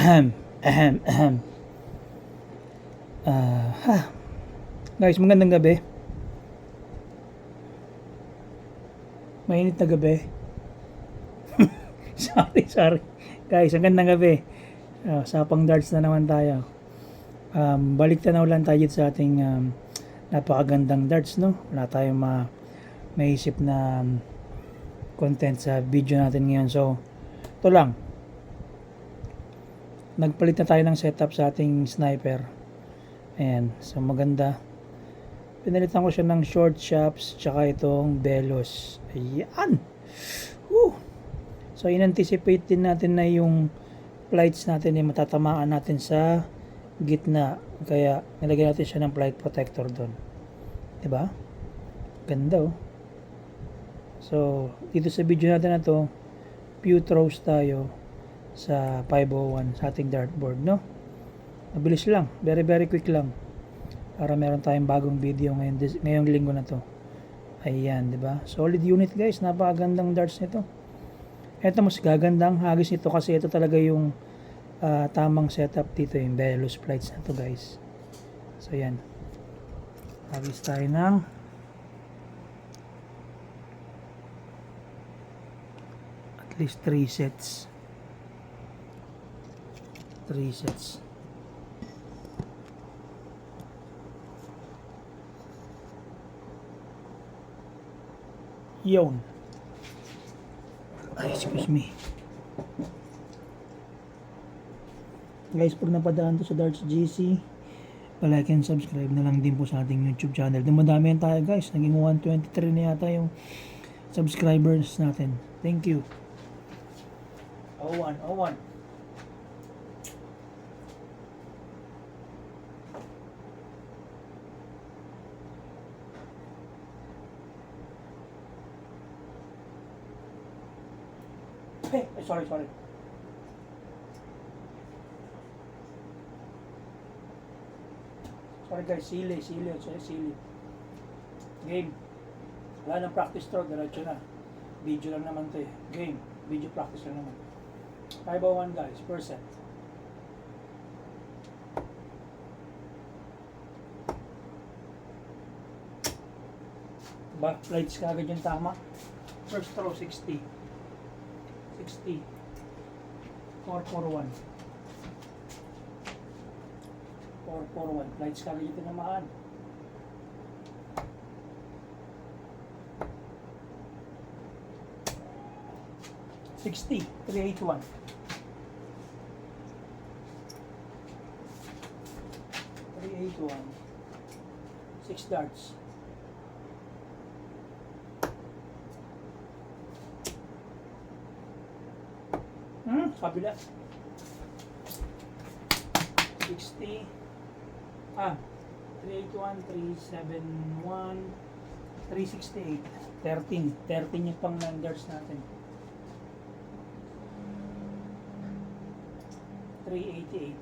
Ahem, ahem, ahem. Ha. Guys, magandang gabi. Mainit na gabi. Sorry. Guys, magandang gabi. Sapang darts na naman tayo. Balik tanaw lang tayo sa ating napakagandang darts, no? Wala tayong maisip na content sa video natin ngayon. So, ito lang. Nagpalit na tayo ng setup sa ating sniper. Ayan, so maganda. Pinalitan ko siya ng short shops tsaka itong belos. Ayan. Woo. So in-anticipate din natin na yung flights natin ay matatamaan natin sa gitna. Kaya nilagyan natin siya ng flight protector doon. Diba? Ganda oh. So dito sa video natin na to, few throws tayo sa 501 sa ating dartboard, no? Mabilis lang, very quick lang. Para meron tayong bagong video ngayong linggo na to. Ayan, 'di ba? Solid unit, guys. Napakagandang darts nito. Ito mas gagandang hagis nito kasi ito talaga yung tamang setup dito, yung Belos flights na to, guys. So ayan. Hagis tayo ng at least 3 sets. 3 sets. Yun. Ay, excuse me. Guys, pag napadaan to sa Darts GC, like and subscribe na lang din po sa ating YouTube channel. Dumadami yan tayo, guys. Naging 123 na yata yung subscribers natin. Thank you. 01. Hey, sorry. Sorry guys, sili. Game. Wala nang practice throw, diretso na. Video lang naman to eh. Game. Video practice lang naman. 501 guys, per set. Ba, flights ka agad yung tama. First throw, 60. 441. 441. Flights ka agad yung tinamaan. $60. 381. 6 darts. Kabila. 60. 381, 371, 368. 13 yung pang darts natin. 388.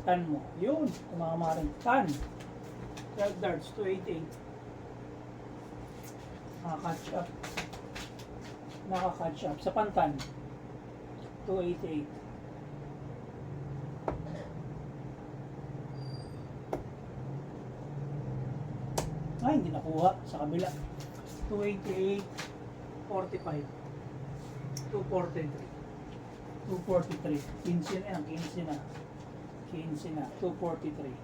Tan mo. Yun. Tumama rin. Tan. 12 darts. 288. Naka-catch up. Sa pantan. 288. Ay, hindi nakuha. Sa kabila. 288. 45. 243. 243. 15 na yan. 15 na. 243.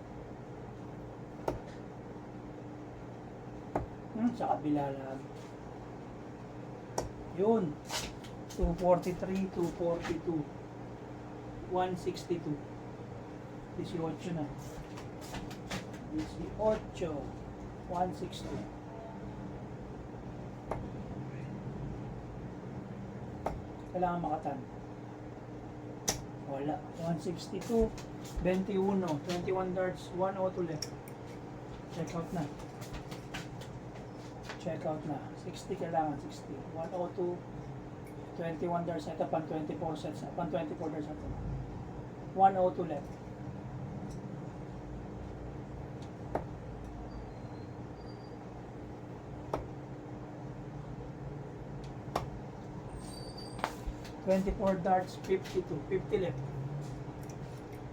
Sa kabila lang. Yun. 243, 242. 162. 18 na. 18. 160. Kailangan makatan. Wala. 162. 21. 21 darts. 102 left. Check out na. 60 kailangan. 60. 102. 21 darts. Ito pan 24 sets. Pan 24 darts ito. 102 left. 24 darts, 52. 50 left.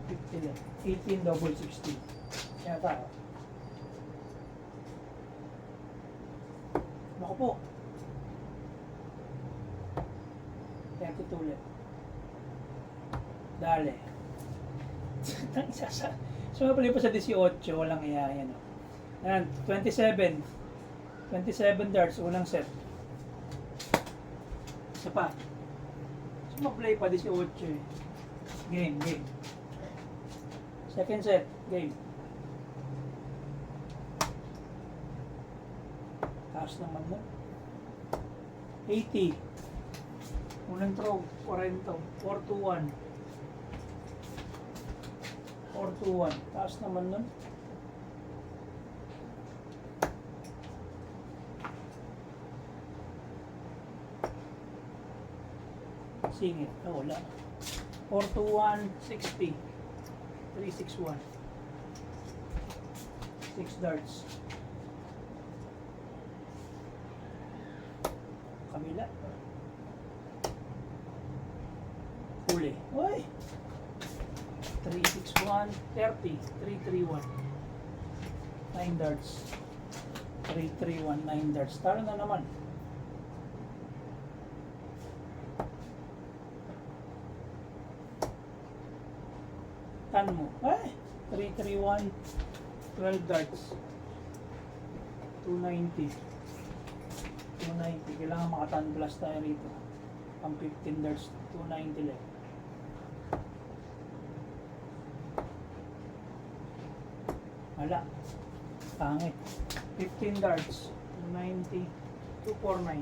50 left. 18 double 60. Kaya tayo. Naku po. 32 left. Dale. Sumapali pa sa 18, walang iya yan. Ayan, 27. 27 darts, unang set. Isa pa. Sumaplay pa 18 eh. Game, game. Second set, game. Taas naman na. 80. Unang throw, 40. 4-2-1. 4-2-1. Taas naman nun. Singit. Oh, wala. 4-2-1, 60. 3-6-1. 6 darts. Kabila. Huli. Uy! 3-6-1, 30. 3-3-1. 9 darts. 3-3-1, 9 darts. Talo na naman. Tan mo. Ay! 3-3-1, 12 darts. 290. 290. Kailangan makatan plus tayo rito. Pang 15 darts. 290 left. Wala. Pangit. 15 darts. 290. 249.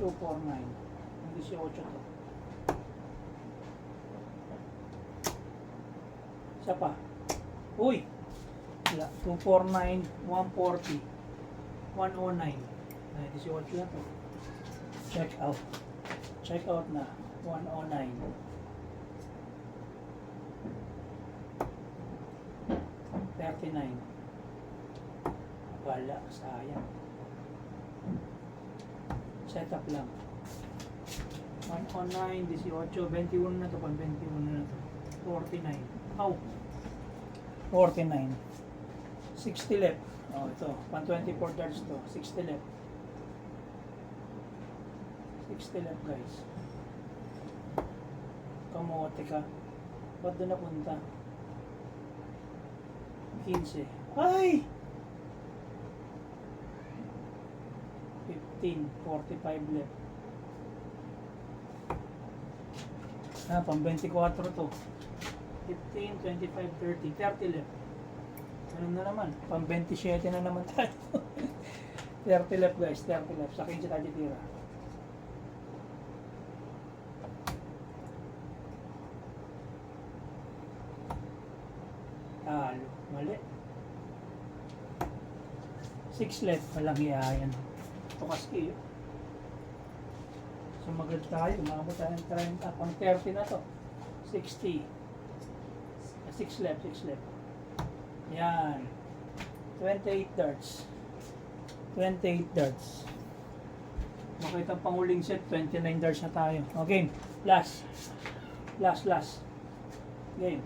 249. Hindi siya 8 to. Isa pa. Uy! Wala. 249. 140. 109. Ay, 18 na to. Check out. Check out na. 109. 39. Wala, sayang. Setup lang. 109, 18, 21 na to, pang 21 na to. 49. Ow! 49. 60 left. Oh, ito. Pang 24 darts to. 60 left. 60 left, guys. Kamote ka. Ba't doon napunta? 15. Ay! 15. 45 left. Ah, pang 24 to. 15, 25, 30. 30 left. Ano na naman? Pang 27 na naman tayo. 30 left, guys. 30 left. Sa 15 tayo tira. Talo. Mali. 6 left. Walang iyayan. Tukas kayo. Sumagad tayo. Umabot tayo ng 30. Pang 30 na to. 60. 6 left. 6 left. Yan. 28 darts. 28 darts. Makita panguling set. 29 darts na tayo. Okay. Last. Last. Game.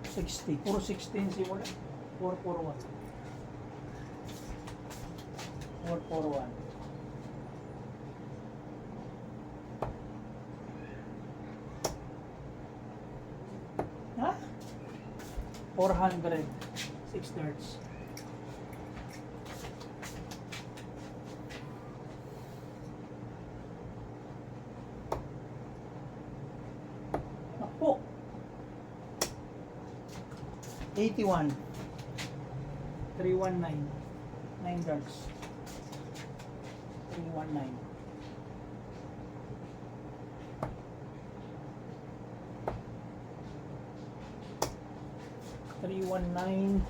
60. Puro 16 simula. 441. 441. Ha? 400. 6 darts. Ako. 81. 319. 9 darts. 319. 319.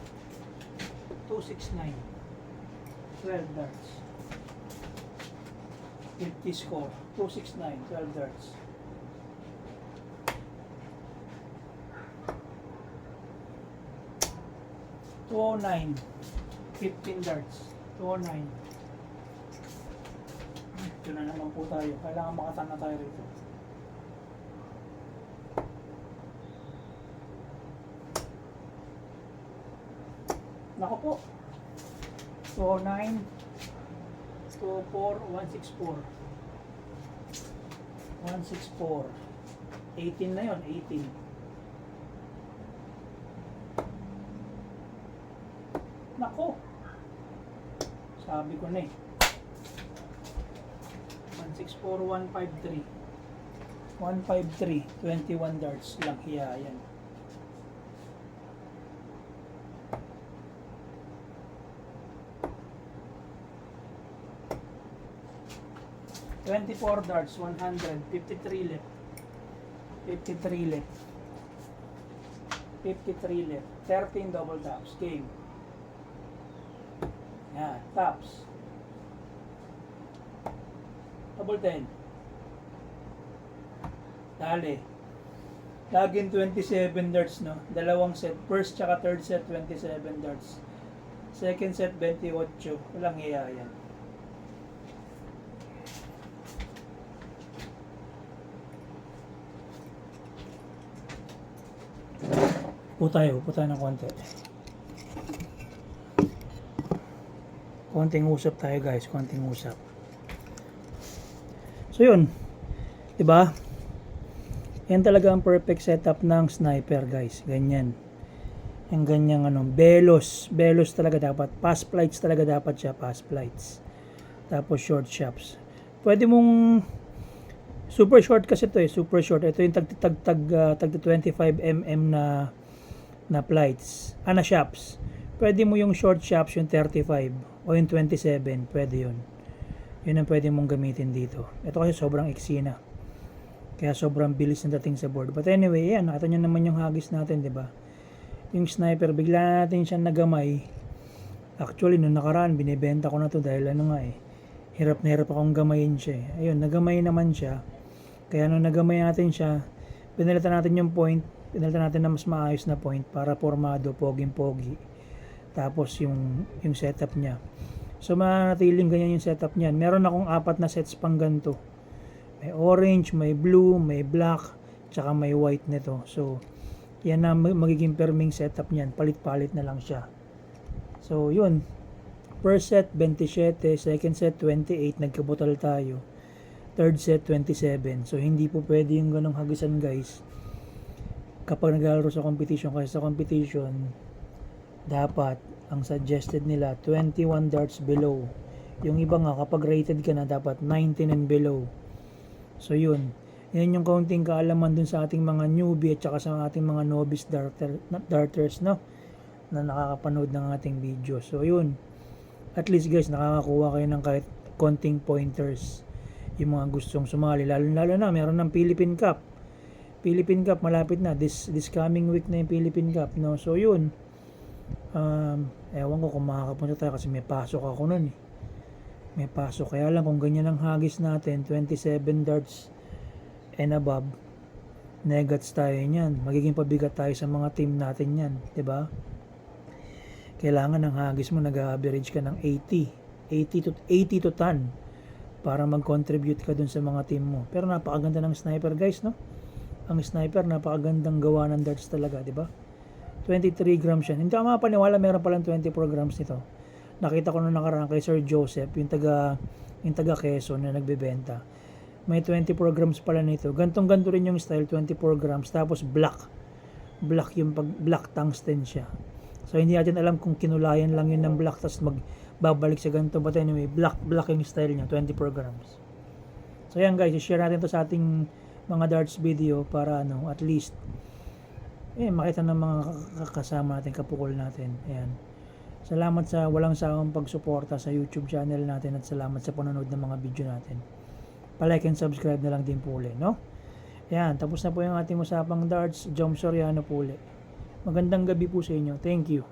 269. 12 darts. 50 score. 269. 12 darts. 209. 15 darts. 209. Ito na naman po tayo. Kailangan makatana tayo rito. Nako po. 209. 24. 164. 164. 18 na yun. 18. Nako. Sabi ko na eh. 164, 153. 153. 21 darts lang. Hiya, yan. $24 darts, 100, 53 left. 53 left. 53 left. 13 double taps. Game. Yan, taps. Double 10. Dali. Laging 27 darts, no? Dalawang set. First tsaka third set, 27 darts. Second set, 28. Walang iya yan. Upo tayo ng konti. Konting usap tayo guys, konting usap. So yun, 'di ba? Yan talaga ang perfect setup ng sniper guys, ganyan. Yung ganyang belos talaga dapat, pass flights talaga dapat siya, pass flights. Tapos short shots. Pwede mong super short kasi ito eh, super short. Ito yung tag 25 mm na flights, na shops. Pwede mo yung short shops, yung 35 o yung 27, pwede yun. Yun ang pwede mong gamitin dito. Ito kasi sobrang iksi na. Kaya sobrang bilis na dating sa board. But anyway, yan, nakita nyo naman yung hagis natin, di ba? Yung sniper, bigla natin siya nagamay. Actually, nung nakaraan, binibenta ko na to dahil hirap na hirap akong gamayin siya. Ayun, nagamay naman siya. Kaya nung nagamay natin siya, pinalitan natin yung point, pinalitan natin na mas maayos na point para formado, poging-pogi. Tapos yung setup niya. So mananatiling ganyan yung setup niyan. Meron akong 4 na sets pang ganito. May orange, may blue, may black, tsaka may white nito. So yan na magiging perming setup niyan. Palit-palit na lang siya. So yun. First set 27, second set 28, nagkabutal tayo. Third set 27. So hindi po pwede yung ganong hagisan guys. Kapag naglalaro sa competition, kasi sa competition dapat ang suggested nila 21 darts below. Yung iba nga kapag rated ka na dapat 19 and below. So yun, yan yung kaunting kaalaman dun sa ating mga newbie at saka sa ating mga novice darters, no, na nakakapanood ng ating video. So yun, at least guys nakakakuha kayo ng kahit konting pointers. Yung mga gustong sumali, lalo na meron ng Philippine Cup malapit na, this coming week na yung Philippine Cup, no. So yun, ewan ko kung makakapunta tayo kasi may pasok ako nun eh. May pasok, kaya lang kung ganyan ang hagis natin, 27 darts and above, negats tayo niyan, magiging pabigat tayo sa mga team natin yan, diba? Kailangan ng hagis mo nag-average ka ng 80 to 10 para mag-contribute ka dun sa mga team mo. Pero napakaganda ng sniper guys, no? Ang sniper, napakagandang gawa ng darts talaga, di ba? 23 grams yan. Hindi ako mapaniwala, meron palang 24 grams nito. Nakita ko nung nakaraan kay Sir Joseph, yung taga Quezon na nagbebenta. May 24 grams pala nito. Gantong-ganto rin yung style, 24 grams. Tapos black yung black tungsten siya. So hindi natin alam kung kinulayan lang yun ng black tapos magbabalik sa ganito. But anyway, black yung style niya, 24 grams. So yan guys, i-share natin to sa ating mga darts video para at least makita ng mga kasama natin, kapukol natin. Ayan. Salamat sa walang sawang pagsuporta sa YouTube channel natin at salamat sa panonood ng mga video natin. Pa-like and subscribe na lang din po ulit, no? Ayan, tapos na po yung ating usapang darts. Jom Soriano po ulit. Magandang gabi po sa inyo. Thank you.